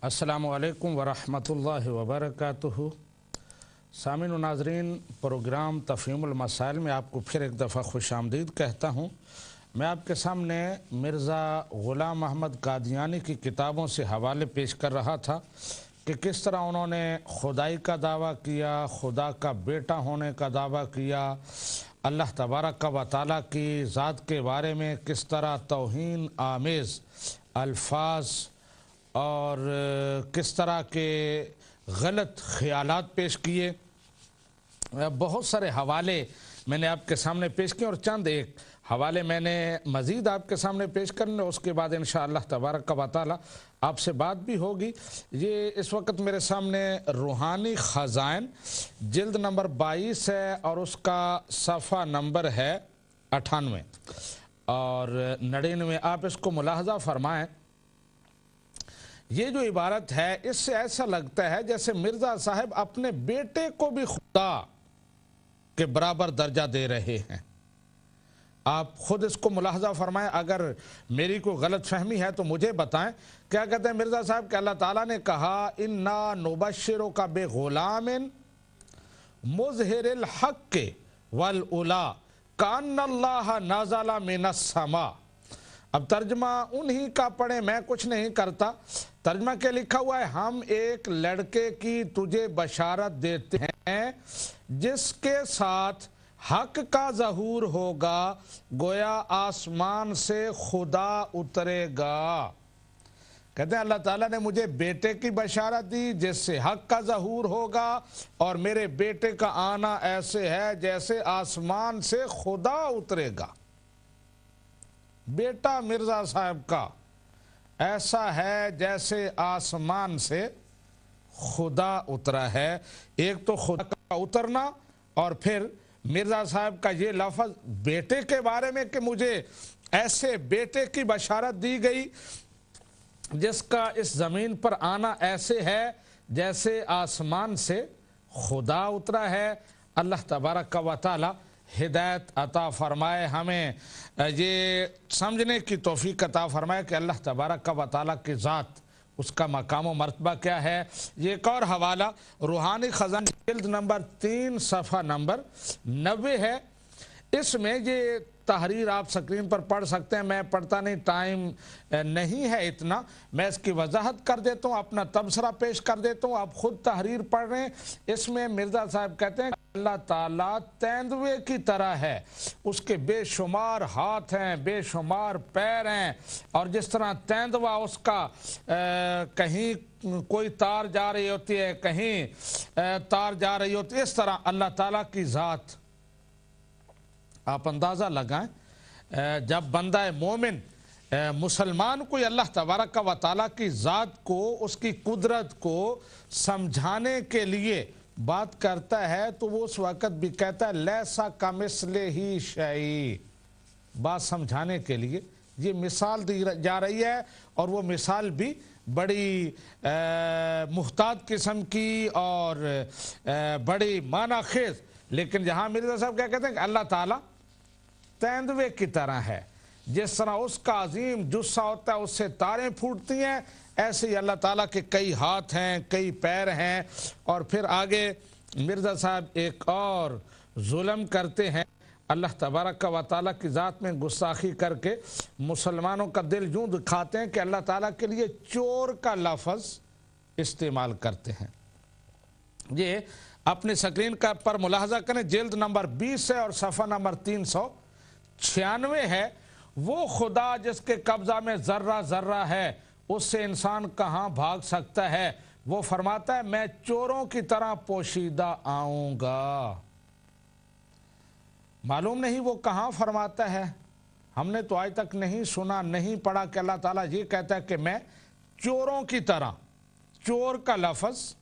अस्सलामुअलैकुम वरहमतुल्लाहि वबरकातुहू। सामिन व नाज़रीन, प्रोग्राम तफ़हीमुल मसाइल में आपको फिर एक दफ़ा खुशामदीद कहता हूँ। मैं आपके सामने मिर्ज़ा ग़ुलाम अहमद कादियानी की किताबों से हवाले पेश कर रहा था कि किस तरह उन्होंने खुदाई का दावा किया, खुदा का बेटा होने का दावा किया, अल्लाह तबारक व तआला की ज़ात के बारे में किस तरह तौहीन आमेज़ अल्फाज और किस तरह के गलत ख़यालात पेश किए। बहुत सारे हवाले मैंने आपके सामने पेश किए और चंद एक हवाले मैंने मज़ीद आपके सामने पेश करने, उसके बाद इंशाअल्लाह तबारक व तआला आपसे बात भी होगी। ये इस वक्त मेरे सामने रूहानी ख़ज़ाइन जिल्द नंबर 22 है और उसका सफ़ा नंबर है 98 और 99। आप इसको मुलाहजा फरमाएँ। ये जो इबारत है, इससे ऐसा लगता है जैसे मिर्ज़ा साहब अपने बेटे को भी खुदा के बराबर दर्जा दे रहे हैं। आप खुद इसको मुलाहजा फरमाएं। अगर मेरी कोई गलत फहमी है तो मुझे बताएं। क्या कहते हैं मिर्ज़ा साहब कि अल्लाह ताला ने कहा, इन्ना नुबश्शिरुका बिग़ुलामिन मुज़हिरिल हक़्क़ि वल उला कान्नल्लाह नज़ला मिनस समा। अब तर्जमा उन्हीं का पढ़े, मैं कुछ नहीं करता। तर्जमा के लिखा हुआ है, हम एक लड़के की तुझे बशारत देते हैं जिसके साथ हक का ज़हूर होगा, गोया आसमान से खुदा उतरेगा। कहते हैं अल्लाह ताला ने मुझे बेटे की बशारत दी जिससे हक का ज़हूर होगा और मेरे बेटे का आना ऐसे है जैसे आसमान से खुदा उतरेगा। बेटा मिर्ज़ा साहब का ऐसा है जैसे आसमान से खुदा उतरा है। एक तो खुदा का उतरना और फिर मिर्ज़ा साहब का ये लफ्ज़ बेटे के बारे में कि मुझे ऐसे बेटे की बशारत दी गई जिसका इस ज़मीन पर आना ऐसे है जैसे आसमान से खुदा उतरा है। अल्लाह तबारक व तआला हिदायत अता फ़रमाए, हमें ये समझने की तौफ़ीक़ अता फ़रमाए कि अल्लाह तबारक व तआला की ज़ात, उसका मकाम व मर्तबा क्या है। ये एक और हवाला रूहानी ख़ज़ाइन जिल्द नंबर 3 सफ़ा नंबर 90 है। इसमें ये तहरीर आप स्क्रीन पर पढ़ सकते हैं, मैं पढ़ता नहीं, टाइम नहीं है इतना। मैं इसकी वजाहत कर देता हूँ, अपना तबसरा पेश कर देता हूँ, आप खुद तहरीर पढ़ रहे हैं। इसमें मिर्ज़ा साहब कहते हैं अल्लाह ताला तेंदुए की तरह है, उसके बेशुमार हाथ हैं, बेशुमार पैर हैं और जिस तरह तेंदुआ उसका कहीं कोई तार जा रही होती है, कहीं तार जा रही होती है, इस तरह अल्लाह ताला की ज़ात। आप अंदाज़ा लगाएं, जब बंदा मोमिन मुसलमान कोई अल्लाह तबारक व तआला की ज़ात को, उसकी कुदरत को समझाने के लिए बात करता है तो वो उस वक़्त भी कहता है लैसा कमिस्ले ही शई। बात समझाने के लिए ये मिसाल दी जा रही है और वो मिसाल भी बड़ी मुहतात किस्म की और बड़ी मानाखेज। लेकिन जहाँ मिर्ज़ा साहब क्या कहते हैं कि अल्लाह ताला तेंदुए की तरह है, जिस तरह उसका अजीम जुस्सा होता है उससे तारें फूटती हैं, ऐसे ही अल्लाह ताला के कई हाथ हैं, कई पैर हैं। और फिर आगे मिर्ज़ा साहब एक और जुल्म करते हैं, अल्लाह तबारक व तआला की ज़ात में गुस्ताखी करके मुसलमानों का दिल यूँ दिखाते हैं कि अल्लाह ताला के लिए चोर का लफ्ज़ इस्तेमाल करते हैं। ये अपनी स्क्रीन का पर मुलाहजा करें, जिल्द नंबर 20 है और सफ़ा नंबर 396 है। वो खुदा जिसके कब्ज़ा में ज़र्रा ज़र्रा है, उससे इंसान कहाँ भाग सकता है। वो फरमाता है मैं चोरों की तरह पोशीदा आऊँगा। मालूम नहीं वो कहाँ फरमाता है, हमने तो आज तक नहीं सुना, नहीं पढ़ा कि अल्लाह ताला ये कहता है कि मैं चोरों की तरह। चोर का लफ्ज़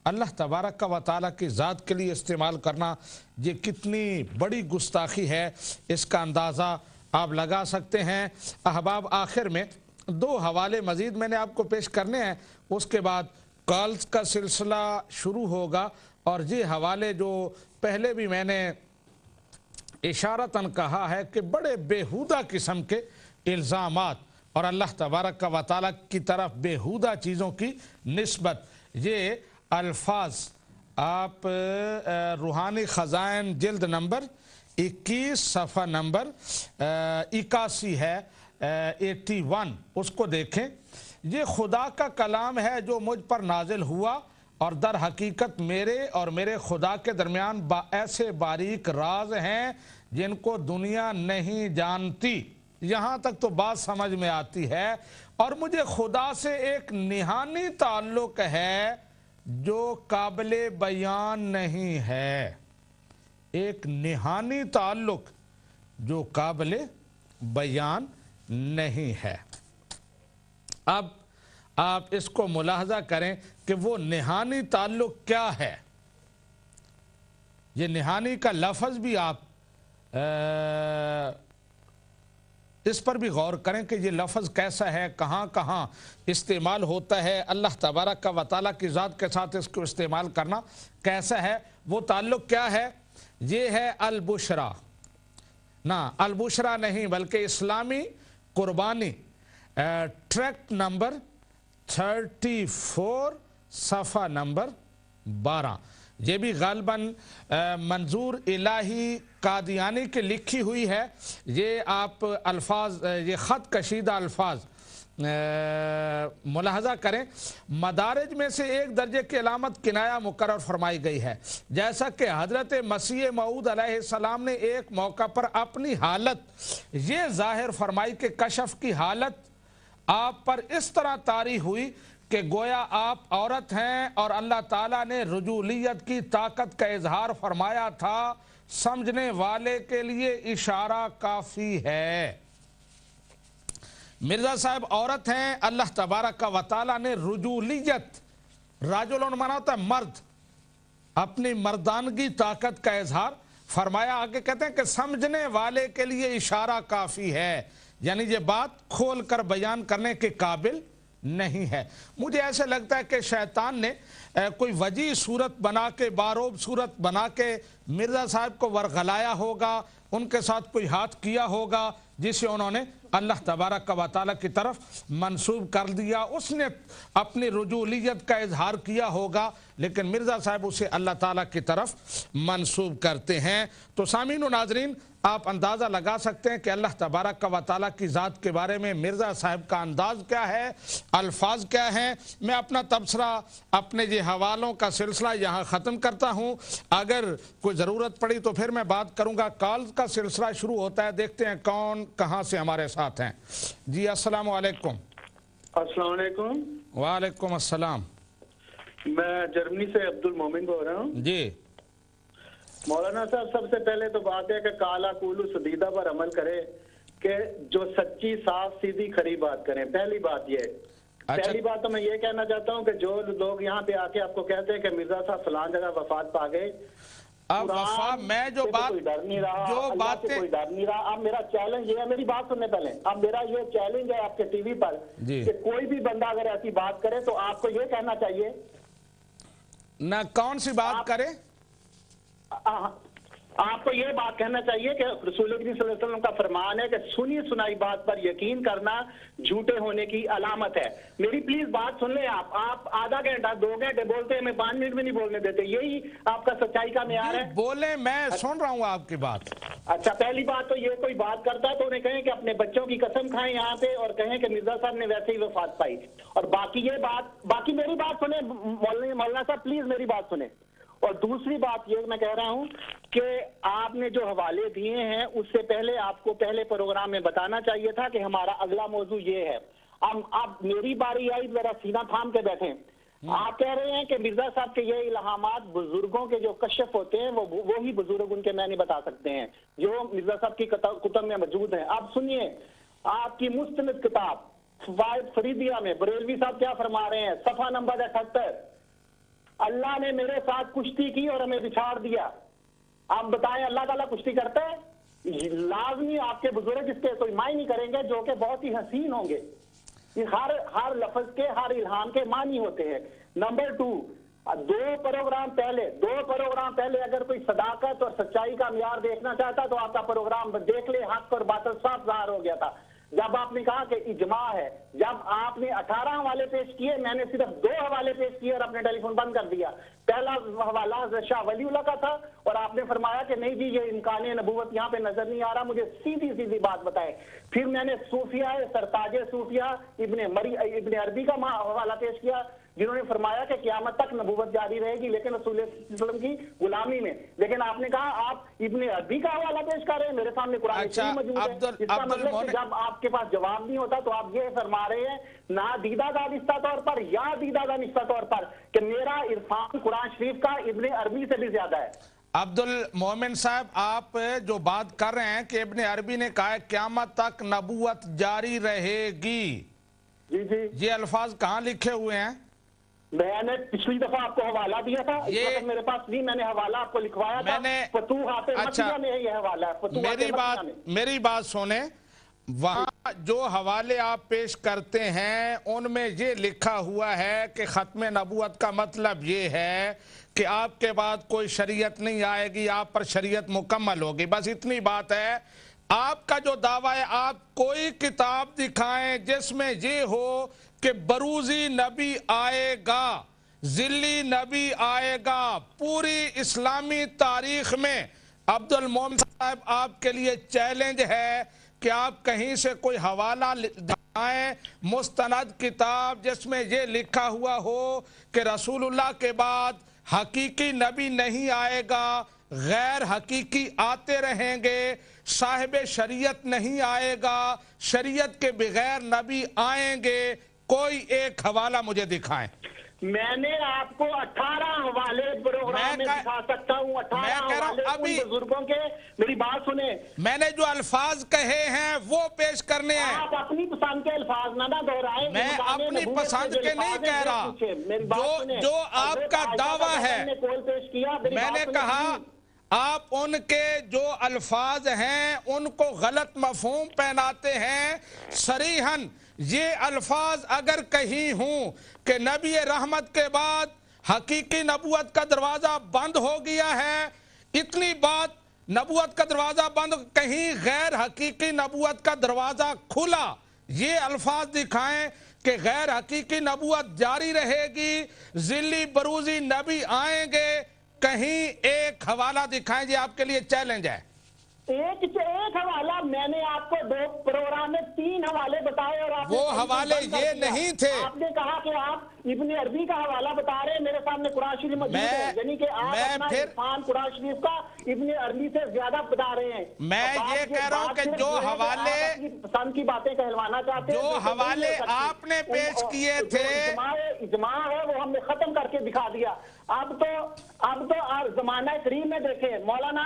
अल्लाह तबारक व तआला की ज़ात के लिए इस्तेमाल करना ये कितनी बड़ी गुस्ताखी है, इसका अंदाज़ा आप लगा सकते हैं। अहबाब, आखिर में 2 हवाले मज़ीद मैंने आपको पेश करने हैं, उसके बाद कॉल्स का सिलसिला शुरू होगा। और ये हवाले जो पहले भी मैंने इशारतन कहा है कि बड़े बेहुदा किस्म के इल्ज़ामात और अल्लाह तबारक व तआला की तरफ बेहुदा चीज़ों की निस्बत। ये अल्फाज आप रूहानी ख़ज़ाइन जिल्द नंबर 21 सफ़ा नंबर 81 है 81, उसको देखें। ये खुदा का कलाम है जो मुझ पर नाजिल हुआ और दर हकीकत मेरे और मेरे खुदा के दरमियान ऐसे बारीक राज हैं जिनको दुनिया नहीं जानती। यहाँ तक तो बात समझ में आती है। और मुझे खुदा से एक निहानी ताल्लुक है जो काबिले बयान नहीं है। एक निहानी ताल्लुक जो काबिले बयान नहीं है। अब आप इसको मुलाहजा करें कि वो निहानी ताल्लुक क्या है। ये निहानी का लफ्ज़ भी आप इस पर भी गौर करें कि ये लफ्ज़ कैसा है, कहाँ कहाँ इस्तेमाल होता है। अल्लाह तबारक व तआला की ज़ात के साथ इसको इस्तेमाल करना कैसा है, वो ताल्लुक क्या है। ये है अल-बुशरा, ना अल-बुशरा नहीं बल्कि इस्लामी कुर्बानी, ट्रैक्ट नंबर 34 सफ़ा नंबर 12। ये भी गालबन मंजूर इलाही कादियानी की लिखी हुई है। ये आप अल्फाज, ये ख़त कशीदा अल्फाज मुलाहजा करें। मदारिज में से एक दर्जे की अलामत किनाया मुकर्रर फरमाई गई है, जैसा कि हज़रत मसीह मऊद अलैहिस्सलाम ने एक मौका पर अपनी हालत ये ज़ाहिर फरमाई कि कशफ की हालत आप पर इस तरह तारी हुई कि गोया आप औरत हैं और अल्लाह ताला ने रुजूलियत की ताकत का इजहार फरमाया था। समझने वाले के लिए इशारा काफ़ी है। मिर्ज़ा साहब औरत हैं, अल्लाह तबारक व तआला ने रुजूलियत, राजुलन माना होता है मर्द, अपनी मर्दानगी ताकत का इजहार फरमाया। आगे कहते हैं कि समझने वाले के लिए इशारा काफ़ी है, यानी ये बात खोल कर बयान करने के काबिल नहीं है। मुझे ऐसे लगता है कि शैतान ने कोई वजी सूरत बना के, बारोब सूरत बना के मिर्ज़ा साहब को वरगलाया होगा, उनके साथ कोई हाथ किया होगा जिसे उन्होंने अल्लाह तबारक व तआला की तरफ मंसूब कर दिया। उसने अपनी रुजूलियत का इजहार किया होगा, लेकिन मिर्ज़ा साहब उसे अल्लाह ताला की तरफ मंसूब करते हैं। तो सामीन व नाज़रीन, आप अंदाज़ा लगा सकते हैं कि अल्लाह तबारक व तआला की ज़ात के बारे में मिर्ज़ा साहब का अंदाज़ क्या है, अल्फाज क्या हैं। मैं अपना तबसरा, अपने ये हवालों का सिलसिला यहाँ ख़त्म करता हूँ। अगर कोई ज़रूरत पड़ी तो फिर मैं बात करूँगा। कॉल का सिलसिला शुरू होता है, देखते हैं कौन कहाँ से हमारे साथ हैं। जी अस्सलाम वालेकुम। अस्सलाम वालेकुम। वालेकुम अस्सलाम। मैं जर्मनी से अब्दुल मोमिन बोल रहा हूँ। जी मौलाना साहब, सबसे पहले तो बात है कि काला कुलू सदीदा पर अमल करें, कि जो सच्ची साफ सीधी खरी बात करें। पहली बात ये। अच्छा। पहली बात तो मैं ये कहना चाहता हूँ कि जो लोग यहाँ पे आके आपको कहते हैं कि मिर्जा साहब फलान जगह वफात पा गए, अब वफा मैं जो बात, कोई डर नहीं रहा, जो अल्लाह से बातें, कोई डर नहीं रहा। अब मेरा चैलेंज ये है, मेरी बात सुनने पहले, अब मेरा ये चैलेंज है आपके टीवी पर कि कोई भी बंदा अगर ऐसी बात करे तो आपको ये कहना चाहिए ना कौन सी बात करे, आपको ये बात कहना चाहिए कि रसूल करीम सल्लल्लाहु अलैहि वसल्लम का फरमान है कि सुनी सुनाई बात पर यकीन करना झूठे होने की अलामत है। मेरी प्लीज बात सुन ले। आप आधा घंटा 2 घंटे बोलते हैं, मैं 5 मिनट में नहीं बोलने देते। यही आपका सच्चाई का मेयार है? बोले, मैं सुन रहा हूँ आपकी बात। अच्छा, पहली बात तो ये, कोई बात करता है तो उन्हें कहें कि अपने बच्चों की कसम खाएं यहाँ पे और कहें कि मिर्जा साहब ने वैसे ही वफात पाई। और बाकी ये बात, बाकी मेरी बात सुने मौलाना साहब, प्लीज मेरी बात सुने। और दूसरी बात ये मैं कह रहा हूं कि आपने जो हवाले दिए हैं उससे पहले आपको पहले प्रोग्राम में बताना चाहिए था कि हमारा अगला मौजू ये है। अब मेरी बारी आई, जरा सीना थाम के बैठे। आप कह रहे हैं कि मिर्जा साहब के ये इल्हामात बुजुर्गों के जो कश्फ होते हैं वो ही बुजुर्ग उनके मैं नहीं बता सकते हैं जो मिर्जा साहब की कुतुब में मौजूद हैं। अब सुनिए, आपकी मुस्तनद किताब फवाइद फरीदिया में बरेलवी साहब क्या फरमा रहे हैं, सफा नंबर 78, अल्लाह ने मेरे साथ कुश्ती की और हमें बिछाड़ दिया। आप बताएं, अल्लाह ताला कुश्ती करता है? लाजमी आपके बुजुर्ग इसके कोई माय नहीं करेंगे, जो कि बहुत ही हसीन होंगे। हर लफ्ज के, हर इल्हाम के मानी होते हैं। नंबर 2, 2 प्रोग्राम पहले अगर कोई सदाकत और सच्चाई का मियार देखना चाहता तो आपका प्रोग्राम देख ले, हक और बातिल साफ ज़ाहिर हो गया था। जब आपने कहा कि इजमा है, जब आपने 18 हवाले पेश किए, मैंने सिर्फ 2 हवाले पेश किए और अपने टेलीफोन बंद कर दिया। पहला हवाला हज़रत शाह वलीउल्लाह का था और आपने फरमाया कि नहीं जी ये इम्कान नबूवत यहाँ पे नजर नहीं आ रहा, मुझे सीधी सीधी बात बताए। फिर मैंने सूफिया सरताज सूफिया इब्ने अरबी का हवाला पेश किया, जिन्होंने फरमाया कि क़यामत तक नबूवत जारी रहेगी लेकिन रसूल सल्लल्लाहु अलैहि वसल्लम की गुलामी में। लेकिन आपने कहा आप इब्ने अरबी का हवाला पेश कर रहे हैं, मेरे सामने कुरान शरीफ मौजूद है। इसका मतलब कि जब आपके पास जवाब नहीं होता तो आप ये फरमा रहे हैं ना दीदा दानिस्ता तौर पर या दीदा दानिस्ता तौर पर कि मेरा इरफान कुरान शरीफ का इब्ने अरबी से भी ज्यादा है। अब्दुल मोमिन साहब, आप जो बात कर रहे हैं कि इब्ने अरबी ने कहा है क़यामत तक नबूवत जारी रहेगी, जी जी, ये अल्फाज कहाँ लिखे हुए हैं? मैंने पिछली दफा आपको हवाला दिया था, ये मेरे पास नहीं, मैंने हवाला आपको लिखवाया था, फतूहात मक्किया में ये हवाला है। मेरी बात सुने, वहां जो हवाले आप पेश करते हैं उनमें ये लिखा हुआ है कि खत्म नबूवत का मतलब ये है कि आपके बाद कोई शरीयत नहीं आएगी, आप पर शरीयत मुकम्मल होगी, बस इतनी बात है। आपका जो दावा है, आप कोई किताब दिखाएं जिसमें ये हो कि बरूजी नबी आएगा, जिल्ली नबी आएगा। पूरी इस्लामी तारीख में अब्दुल मोमिन साहब आपके लिए चैलेंज है कि आप कहीं से कोई हवाला दिखाएं, मुस्तनद किताब जिसमें ये लिखा हुआ हो कि रसूलुल्लाह के बाद हकीकी नबी नहीं आएगा, गैर हकीकी आते रहेंगे, साहिब शरीयत नहीं आएगा, शरीयत के बगैर नबी आएंगे। कोई एक हवाला मुझे दिखाएं। मैंने आपको 18 हवाले प्रोग्राम में दिखा सकता हूँ, 18 हवाले अभी बुजुर्गों के। मेरी बात सुने, मैंने जो अल्फाज कहे हैं वो पेश करने हैं। आप अपनी पसंद के अल्फाज ना दोहराएं। मैं अपनी पसंद के नहीं कह रहा, जो आपका दावा है। मैंने कहा आप उनके जो अल्फाज हैं उनको गलत मफहूम पहनाते हैं। सरीहन ये अल्फाज अगर कहीं हूं कि नबी रहमत के बाद हकीकी नबूवत का दरवाजा बंद हो गया है, इतनी बात, नबूवत का दरवाजा बंद, कहीं गैर हकीकी नबूवत का दरवाजा खुला, ये अल्फाज दिखाएं कि गैर हकीकी नबूवत जारी रहेगी, जिल्ली बरूजी नबी आएंगे। कहीं एक हवाला दिखाएं, ये आपके लिए चैलेंज है। एक हवाला मैंने आपको 2 प्रोग्राम में 3 हवाले बताए और आप वो हवाले ये नहीं थे। आपने कहा कि आप इब्ने अरबी का हवाला बता रहे हैं, मेरे सामने कुरान शरीफ मौजूद है, यानी कि आप अपना इरफान कुरान शरीफ का इब्ने अरबी से ज्यादा बता रहे हैं। मैं ये कह रहा हूँ कि जो हवाले पसंद की बातें कहलवाना चाहते हैं, जो हवाले आपने पेश किए थे, इजमा है वो हमने खत्म करके दिखा दिया। अब तो आप जमाना करीम में देखें, मौलाना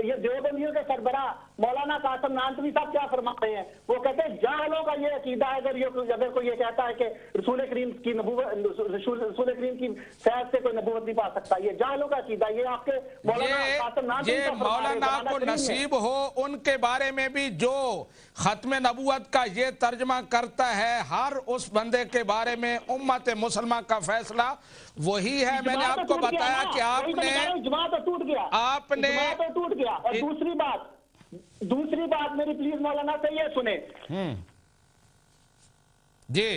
ये देवबंदियों के सरबराह मौलाना कासिम नानवी साहब क्या फरमा रहे हैं। वो कहते हैं जाहलों का ये अकीदा है, अगर कोई ये कहता है कि रसूल करीम की नबूवत, रसूल करीम की फैज से कोई नबूवत नहीं पा सकता, ये जाहलों का अकीदा। ये आपके मौलाना को नसीब हो उनके बारे में भी जो खत्म नबूवत का ये तर्जमा करता है, हर उस बंदे के बारे में उम्मत मुसलमान का फैसला वही है। मैंने आपको बताया कि आपने इजमा तो टूट गया, तो टूट गया। और दूसरी बात मेरी प्लीज मौलाना से ये सुने जी।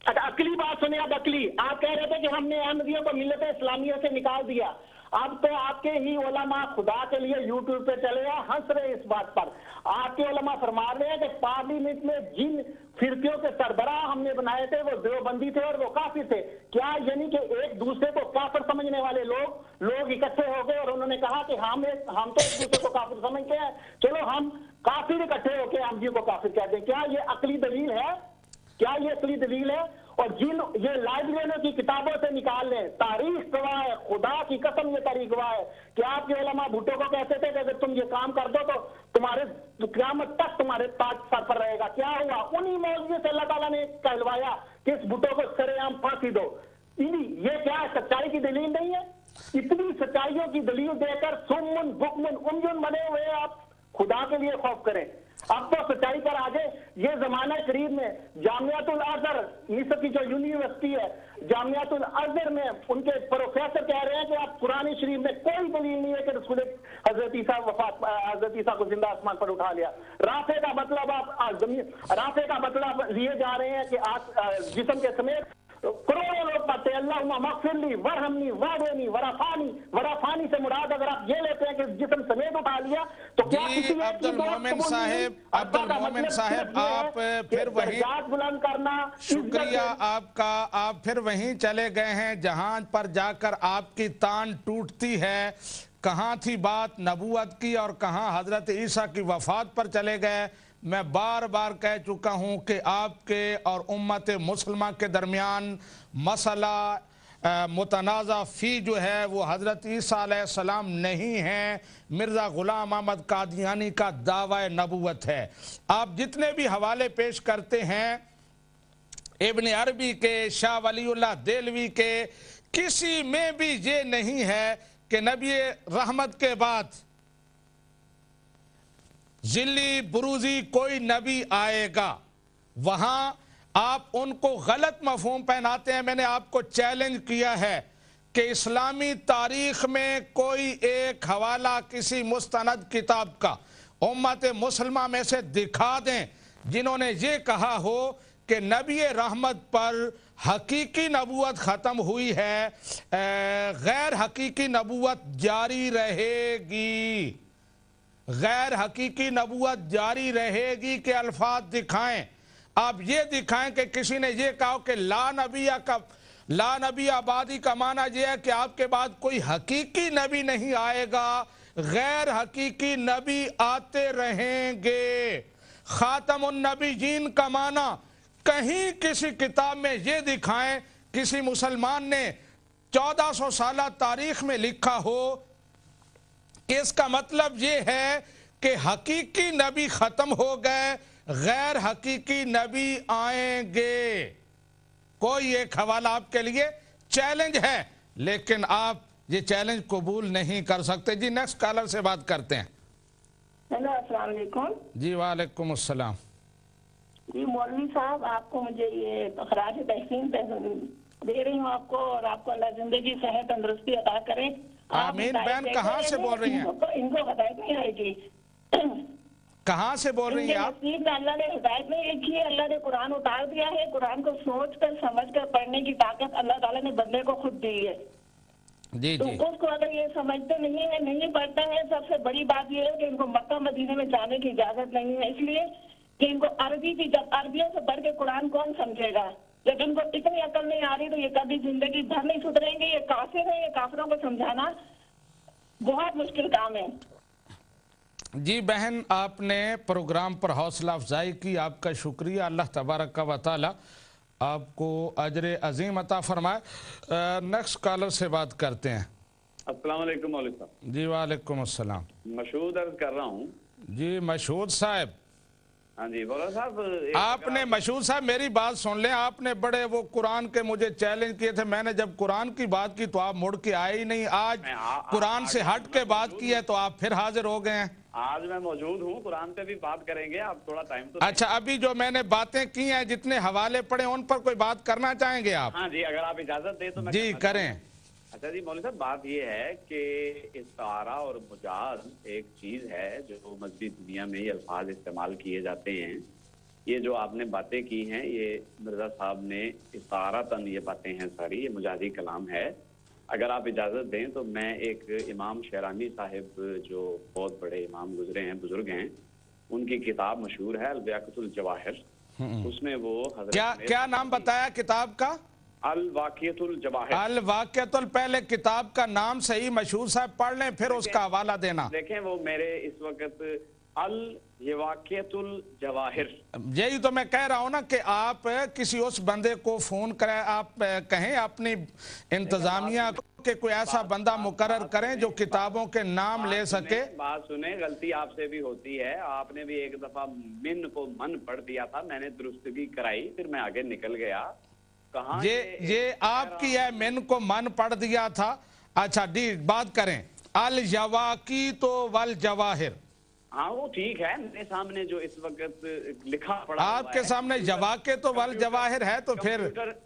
अच्छा, अकली बात सुने। अब अकली, आप कह रहे थे कि हमने अहमदियों को मिल्लत इस्लामिया से निकाल दिया। अब तो आपके ही उलमा खुदा के लिए यूट्यूब पे चले हैं, हंस रहे इस बात पर। आपके उलमा फरमा रहे हैं कि पार्लियामेंट में जिन फिरकियों के सरबराह हमने बनाए थे वो देवबंदी थे और वो काफिर थे। क्या यानी कि एक दूसरे को काफिर समझने वाले लोग इकट्ठे हो गए और उन्होंने कहा कि हम तो एक दूसरे को काफिर समझते हैं, चलो हम काफिर इकट्ठे होकर हम जी को काफिर कहते हैं। क्या ये अकली दलील है? क्या ये असली दलील है? और जिन ये लाइब्रेरियों की किताबों से निकाल लें, तारीख गवाह है, खुदा की कसम ये तारीख गवाह है कि आपके उलमा भुट्टो को कहते थे कि अगर तुम ये काम कर दो तो तुम्हारे क़यामत तक तुम्हारे ताज सर पर रहेगा। क्या हुआ? उन्हीं मौलवी से अल्लाह ताला ने कहलवाया कि इस भुट्टो को सरेआम फांसी दो। ये क्या सच्चाई की दलील नहीं है? इतनी सच्चाइयों की दलील देकर सुम्मुन बुकमुन उमजुन बने हुए आप खुदा के लिए खौफ करें। अब तो सच्चाई पर आ गए। ये जमाना करीब में जामियातुल अज़हर, मिस्र की जो यूनिवर्सिटी है, जामियातुल अज़हर में उनके प्रोफेसर कह रहे हैं कि आप कुरान शरीफ में कोई दलील नहीं है कि रसूल हजरत ईसा को जिंदा आसमान पर उठा लिया। राफे का मतलब राफे का मतलब लिए जा रहे हैं कि जिस्म के समेत करोड़ों लोग पढ़ते हैं अल्लाहुम्मा मग़फ़िरली वरहमनी वहदिनी वराफानी से मुराद अगर आप ये लेते हैं कि जिस्म समेत उठा लिया तो क्या किसी अब्दुल मोमिन साहब आप फिर वही बुलंद करना। शुक्रिया आपका, आप फिर वहीं चले गए हैं जहां पर जाकर आपकी तान टूटती है। कहाँ थी बात नबूवत की और कहाँ हजरत ईसा की वफात पर चले गए। मैं बार बार कह चुका हूं कि आपके और उम्मत मुसलमान के दरमियान मसला मुतनाज़ा फ़ी जो है वो हज़रत ईसा अलैहिस्सलाम नहीं है, मिर्ज़ा ग़ुलाम अहमद कादियानी का दावा नबूवत है। आप जितने भी हवाले पेश करते हैं इब्न अरबी के, शाह वलीउल्लाह देलवी के, किसी में भी ये नहीं है कि नबी रहमत के बाद जिल्ली बुरूजी कोई नबी आएगा। वहां आप उनको गलत मफहूम पहनाते हैं। मैंने आपको चैलेंज किया है कि इस्लामी तारीख में कोई एक हवाला किसी मुस्तनद किताब का उम्मत मुसलमा में से दिखा दें जिन्होंने ये कहा हो कि नबी रहमत पर हकीकी नबूवत ख़त्म हुई है, गैर हकीकी नबूवत जारी रहेगी, गैर हकीकी नबूवत जारी रहेगी के अल्फाज दिखाएं। आप ये दिखाएं कि किसी ने ये कहा कि ला नबी आबादी का माना यह है कि आपके बाद कोई हकीकी नबी नहीं आएगा, गैर हकीकी नबी आते रहेंगे। खातमुन नबीयीन का माना कहीं किसी किताब में ये दिखाएं किसी मुसलमान ने 1400 साल तारीख में लिखा हो इसका मतलब ये है कि हकीकी नबी खत्म हो गए, गैर हकीकी नबी आएंगे। कोई एक हवाला आपके लिए चैलेंज है, लेकिन आप ये चैलेंज कबूल नहीं कर सकते। जी नेक्स्ट कॉलर से बात करते हैं। हेलो, अस्सलाम वालेकुम। जी वालेकुम अस्सलाम। जी मौलवी साहब, आपको मुझे ये खराज तहसीन दे रही हूँ आपको, और आपको अल्लाह जिंदगी सेहत तंदुरुस्ती अता करें। आमीन। बहन कहाँ से बोल रही हैं? इनको हिदायत नहीं आएगी। कहाँ से बोल रही हैं आप? अल्लाह ने हिदायत नहीं की है, अल्लाह ने कुरान उतार दिया है। कुरान को सोच कर समझ कर पढ़ने की ताकत अल्लाह ताला ने बंदे को खुद दी है। जी तो जी। उसको अगर ये समझते नहीं है, नहीं पढ़ता है, सबसे बड़ी बात ये है कि इनको मक्का मदीने में जाने की इजाजत नहीं है, इसलिए कि इनको अरबी की, जब अरबियों से पढ़ के कुरान कौन समझेगा। जब इनको इतनी अकल नहीं आ रही तो ये कभी जिंदगी भर नहीं सुधरेंगे। ये काफिर है, ये काफिरों को समझाना बहुत मुश्किल काम है। जी बहन, आपने प्रोग्राम पर हौसला अफजाई की, आपका शुक्रिया। अल्लाह तबारक व तआला आपको अजर अजीम अता फरमाए। नेक्स्ट कॉलर से बात करते हैं। अस्सलाम वालेकुम मौलवी साहब। जी वालेकुम अस्सलाम। मशहूद अर्ज कर रहा हूँ। जी मशहूद साहब। हाँ जी बोलो साहब। आपने मशहूद साहब मेरी बात सुन लें, आपने बड़े वो कुरान के मुझे चैलेंज किए थे। मैंने जब कुरान की बात की तो आप मुड़ के आए ही नहीं। आज कुरान से हट के बात की है तो आप फिर हाजिर हो गए हैं। आज मैं मौजूद हूँ, कुरान पे भी बात करेंगे, आप थोड़ा टाइम तो। अच्छा, अभी जो मैंने बातें की हैं, जितने हवाले पड़े उन पर कोई बात करना चाहेंगे आप? हाँ जी, अगर आप इजाजत दें तो मैं जी करें। अच्छा जी मौलवी साहब, बात ये है कि इस्तारा और मुजाज एक चीज है जो मजहबी दुनिया में ये अल्फाज इस्तेमाल किए जाते हैं। ये जो आपने बातें की हैं, ये मिर्जा साहब ने इस्तारतन ये बातें हैं सारी, ये मुजाजी कलाम है। अगर आप इजाजत दें तो मैं एक इमाम शेरानी साहिब जो बहुत बड़े इमाम गुजरे हैं, बुजुर्ग हैं, उनकी किताब मशहूर है अल-वाक़िअतुल जवाहिर। उसमें वो क्या नाम बताया किताब का? अल-वाक़िअतुल जवाहिर। अल-वाक़िअतुल, पहले किताब का नाम सही मशहूर साहब पढ़ लें, फिर उसका हवाला देना। देखें वो मेरे इस वक्त अल-वाक़िअतुल जवाहिर, यही तो मैं कह रहा हूँ ना कि आप किसी उस बंदे को फोन करें, आप कहें अपनी इंतजामिया को कि कोई ऐसा बंदा मुकर्रर करें जो किताबों के नाम ले सके। बात सुने, गलती आपसे भी होती है। आपने भी एक दफा मिन को मन पढ़ दिया था, मैंने दुरुस्तगी कराई, फिर मैं आगे निकल गया। कहाँ ये आपकी है, मिन को मन पढ़ दिया था। अच्छा डी बात करें अल जवाकी तो वल जवाहिर। हाँ वो ठीक है, मेरे सामने जो इस वक्त लिखा पड़ा आपके सामने जवाके तो वल जवाहिर है, तो फिर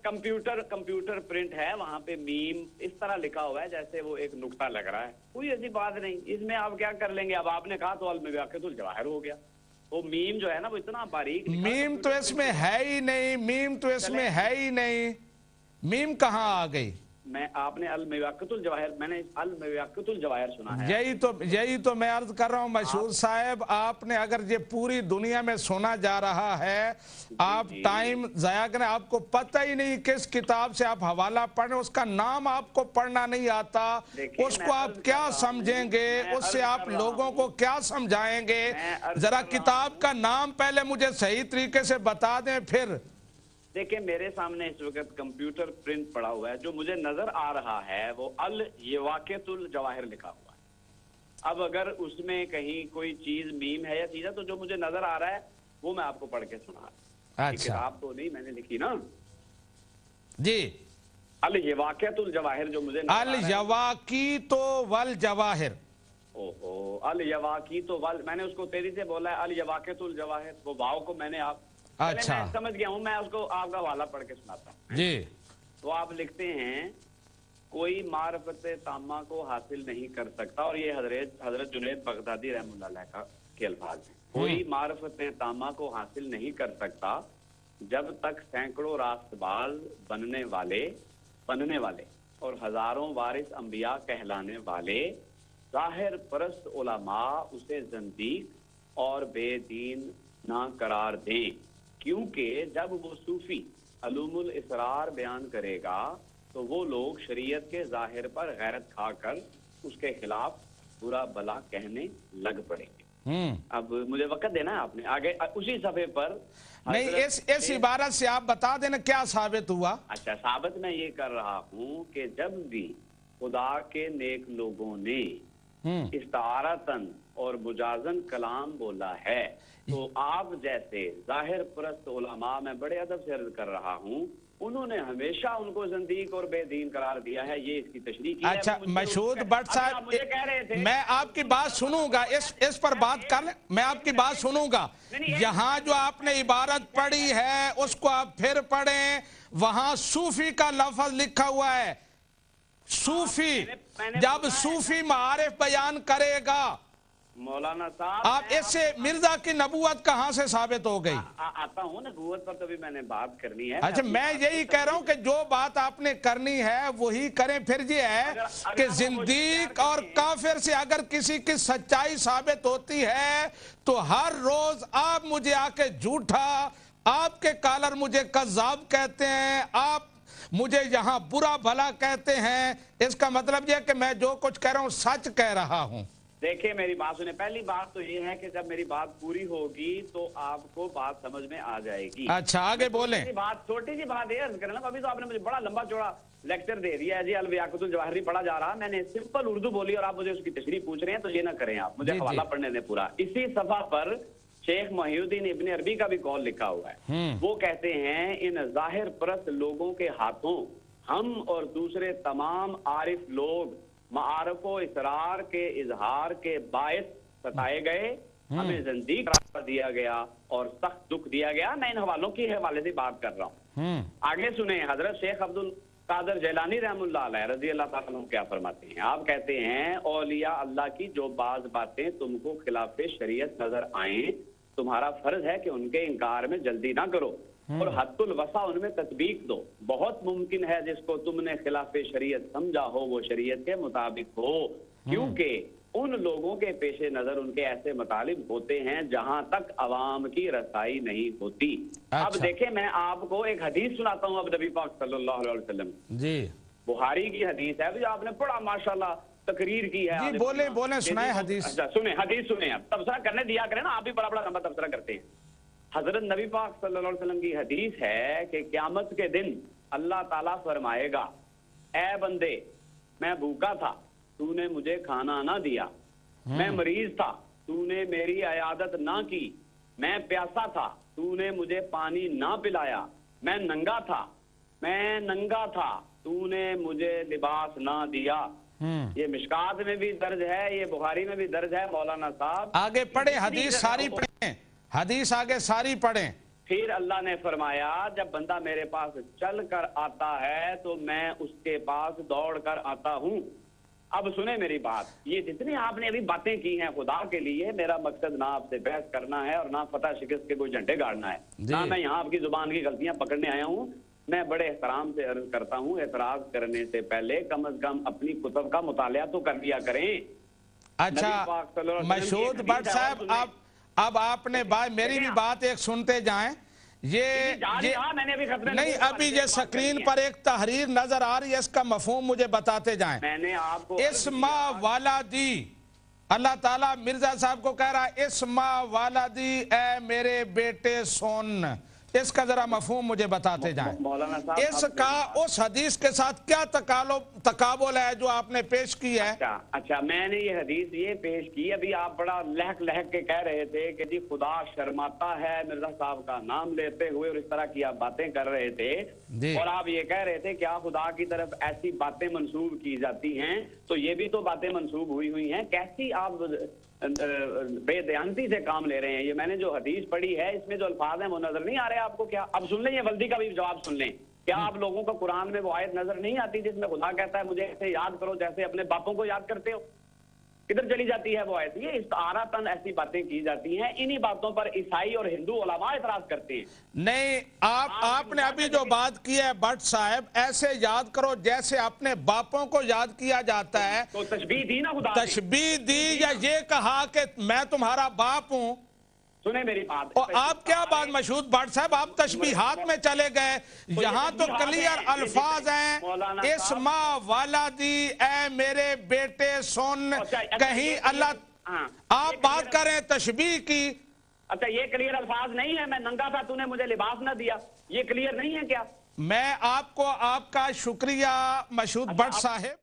कंप्यूटर प्रिंट है, वहां पे मीम इस तरह लिखा हुआ है जैसे वो एक नुक्ता लग रहा है। कोई ऐसी बात नहीं, इसमें आप क्या कर लेंगे। अब आपने कहा तो अल-मवाक़ितुल जवाहिर हो गया। वो मीम जो है ना वो इतना बारीक, मीम तो इसमें है ही नहीं, मीम तो इसमें है ही नहीं, मीम कहाँ आ गई? मैं आपने अल-मवाक़ितुल जवाहिर, मैंने अल-मवाक़ितुल जवाहिर सुना है। यही तो मैं अर्ज कर रहा हूँ मशहूर साहब, आपने अगर ये पूरी दुनिया में सुना जा रहा है, आप टाइम जाया करें, आपको पता ही नहीं किस किताब से आप हवाला पढ़ रहे, उसका नाम आपको पढ़ना नहीं आता, उसको आप क्या समझेंगे, उससे आप लोगों को क्या समझाएंगे? जरा किताब का नाम पहले मुझे सही तरीके से बता दें फिर। देखिए मेरे सामने इस वक्त कंप्यूटर प्रिंट पड़ा हुआ है, जो मुझे नजर आ रहा है वो अल-मवाक़ितुल जवाहिर लिखा हुआ है। अब अगर उसमें कहीं कोई चीज मीम है या चीज है तो जो मुझे नजर आ रहा है वो मैं आपको पढ़ के सुना। अच्छा, किताब तो नहीं मैंने लिखी ना जी। अल-मवाक़ितुल जवाहिर जो मुझे अल-मवाक़ितु वल जवाहिर, ओहो अल-मवाक़ितु वल, मैंने उसको तेजी से बोला है अल-मवाक़ितुल जवाहिर, वो वाव को मैंने आप अच्छा मैं समझ गया हूँ, मैं उसको आपका हवाला पढ़ के सुनाता हूँ जी। तो आप लिखते हैं कोई मारफत तामा को हासिल नहीं कर सकता, और ये हजरत जुनैद बगदादी रहमतुल्लाह का के अल्फाज हैं। कोई मारफत तामा को हासिल नहीं कर सकता जब तक सैकड़ों रास्तबाज बनने वाले और हजारों वारिस अंबिया कहलाने वाले जाहिर परस्त उलमा उसे जंदीक और बेदीन ना करार दें, क्योंकि जब वो सूफी अलूमुल इसरार बयान करेगा तो वो लोग शरीयत के जाहिर पर गैरत खाकर उसके खिलाफ बुरा भला कहने लग पड़ेंगे। अब मुझे वक्त देना है आपने, आगे उसी सफे पर नहीं, इस इबारत से आप बता देना क्या साबित हुआ। अच्छा, साबित मैं ये कर रहा हूँ कि जब भी खुदा के नेक लोगों ने इस्तारतन और मुजाजन कलाम बोला है तो आप जैसे जाहिर परस्त उलमा, मैं बड़े अदब से अर्ज कर रहा हूँ, उन्होंने हमेशा उनको जंदीक और बेदीन करार दिया है। ये इसकी तशरीह की अच्छा मशहूद भट्ट साहब, मुझे कह रहे थे मैं आपकी बात सुनूंगा, इस पर बात कर ले, मैं आपकी बात सुनूंगा। यहाँ जो आपने इबारत पढ़ी है उसको आप फिर पढ़ें, वहां सूफी का लफ्ज लिखा हुआ है। सूफी, जब सूफी मारिफ बयान करेगा मौलाना साहब, आप इससे मिर्जा की नबूवत कहां से साबित हो गई? आता हूँ नबूवत पर, तभी मैंने बात करनी है। अच्छा, मैं यही कह रहा हूं कि जो बात आपने करनी है वही करें। फिर ये है कि जिंदीक और काफिर से अगर किसी की सच्चाई साबित होती है तो हर रोज आप मुझे आके झूठा, आपके कॉलर मुझे कज़्ज़ाब कहते हैं, आप मुझे यहाँ बुरा भला कहते हैं। इसका मतलब यह कि मैं जो कुछ कह रहा हूँ सच कह रहा हूँ। देखिए मेरी बात सुने, पहली बात तो ये है कि जब मेरी बात पूरी होगी तो आपको बात समझ में आ जाएगी। अच्छा, आगे बोलें। छोटी सी बात अर्ज करना, अभी तो आपने मुझे बड़ा लंबा चौड़ा लेक्चर दे दिया है जी, अल-मवाक़ितुल जवाहिर पढ़ा जा रहा, मैंने सिंपल उर्दू बोली और आप मुझे उसकी तशरीह पूछ रहे हैं, तो ये ना करें आप, मुझे हवाला पढ़ने दें पूरा। इसी सफा पर शेख मोहिउद्दीन इब्न अरबी का भी कौल लिखा हुआ है। वो कहते हैं इन जाहिर परस्त लोगों के हाथों हम और दूसरे तमाम आरिफ लोग मारफो इसरार के इजहार के बायस सताए गए, हमें जंदीक करार दिया गया और सख्त दुख दिया गया। मैं इन हवालों के हवाले से बात कर रहा हूँ। आगे सुने, हजरत शेख अब्दुल कादर जैलानी रहमुल्लाह अलैह रज़ी अल्लाह ताला अन्हु क्या फरमाते हैं। आप कहते हैं औलिया अल्लाह की जो बाज बातें तुमको खिलाफ शरीयत नजर आए, तुम्हारा फर्ज है कि उनके इनकार में जल्दी ना करो और हद्दुल वसा उनमें तत्बीक दो। बहुत मुमकिन है जिसको तुमने खिलाफ शरीयत समझा हो वो शरीयत के मुताबिक हो, क्योंकि उन लोगों के पेशे नजर उनके ऐसे मुतालिब होते हैं जहां तक अवाम की रसाई नहीं होती। अच्छा। अब देखें, मैं आपको एक हदीस सुनाता हूँ अब नबी पाक सल्लल्लाहु अलैहि वसल्लम जी, बुखारी की हदीस है, जो आपने बड़ा माशाल्लाह तकरीर की है जी। बोले सुनाए हदीस। अच्छा सुने, हदीस सुने, आप तबसरा करने दिया करें ना, आप भी बड़ा बड़ा लंबा तबसरा करते हैं। हजरत नबी पाक सल्लल्लाहु अलैहि वसल्लम की हदीस है कि क़यामत के दिन अल्लाह ताला फरमाएगा, ए बंदे, मैं भूखा था, तूने मुझे खाना ना दिया, मैं मरीज था, तूने मेरी अयादत ना की, मैं प्यासा था, तूने मुझे पानी ना पिलाया, मैं नंगा था, तूने मुझे लिबास ना दिया, ये मिशकात में भी दर्ज है, ये बुखारी में भी दर्ज है। मौलाना साहब आगे पढ़े, हदीस सारी पढ़े, हदीस आगे सारी पढ़े। फिर अल्लाह ने फरमाया जब बंदा मेरे पास चल कर आता है तो मैं उसके पास दौड़ कर आता हूँ। अब सुने मेरी बात, ये जितनी आपने अभी बातें की हैं खुदा के लिए, मेरा मकसद ना आपसे बहस करना है और ना फतह शिकस्त के कोई झंडे गाड़ना है, ना मैं यहाँ आपकी जुबान की गलतियां पकड़ने आया हूँ। मैं बड़े एहतराम से अर्ज करता हूँ, एतराज करने से पहले कम से कम अपनी कुतुब का मुतालिया तो कर लिया करें। अच्छा मशहूद भट्ट साहब, अब आपने मेरी भी बात एक सुनते जाएं। ये मैंने अभी नहीं, अभी ये स्क्रीन पर एक तहरीर नजर आ रही है, इसका मफहूम मुझे बताते जाएं। मैंने आपको इस्मा वालादी, अल्लाह ताला मिर्जा साहब को कह रहा है इस्मा वालादी, ए मेरे बेटे सोन। इसका जरा मफहूम मुझे बताते जाएं। मौलाना साहब, इसका उस हदीस के साथ क्या तकाबुल है जो आपने पेश की है? अच्छा मैंने ये हदीस ये पेश की, अभी आप बड़ा लहक लहक के कह रहे थे कि जी खुदा शर्माता है मिर्जा साहब का नाम लेते हुए, और इस तरह की आप बातें कर रहे थे। और आप ये कह रहे थे क्या खुदा की तरफ ऐसी बातें मंसूब की जाती हैं, तो ये भी तो बातें मंसूब हुई हैं। कैसी आप बेदयानती से काम ले रहे हैं। ये मैंने जो हदीस पढ़ी है इसमें जो अल्फाज हैं वो नजर नहीं आ रहे आपको क्या? अब सुन लें, ये वल्दी का भी जवाब सुन लें। क्या आप लोगों को कुरान में वो आयत नजर नहीं आती जिसमें खुदा कहता है मुझे ऐसे याद करो जैसे अपने बापों को याद करते हो? किधर चली जाती है वो आयत? ये इस्तारातन ऐसी बातें की जाती हैं, इन्हीं बातों पर ईसाई और हिंदू उलमा इतराज करते हैं। नहीं, आपने अभी जो बात की है भट्ट साहब, ऐसे याद करो जैसे अपने बापों को याद किया जाता है, तो तशबीह दी ना खुदा, तशबीह दी या ये कहा कि मैं तुम्हारा बाप हूं? सुने मेरी बात। और आप क्या बात मशहूद भट्ट साहब, आप तशबीहात में चले गए। यहाँ तो क्लियर अल्फाज हैं, इस्मा वालादी, ए मेरे बेटे सोन। कहीं अल्लाह आप बात करें तशबीह की। अच्छा ये क्लियर अल्फाज नहीं है? मैं नंगा था, तूने मुझे लिबास ना दिया, ये क्लियर नहीं है क्या? मैं आपको आपका शुक्रिया मशहूद भट्ट साहब।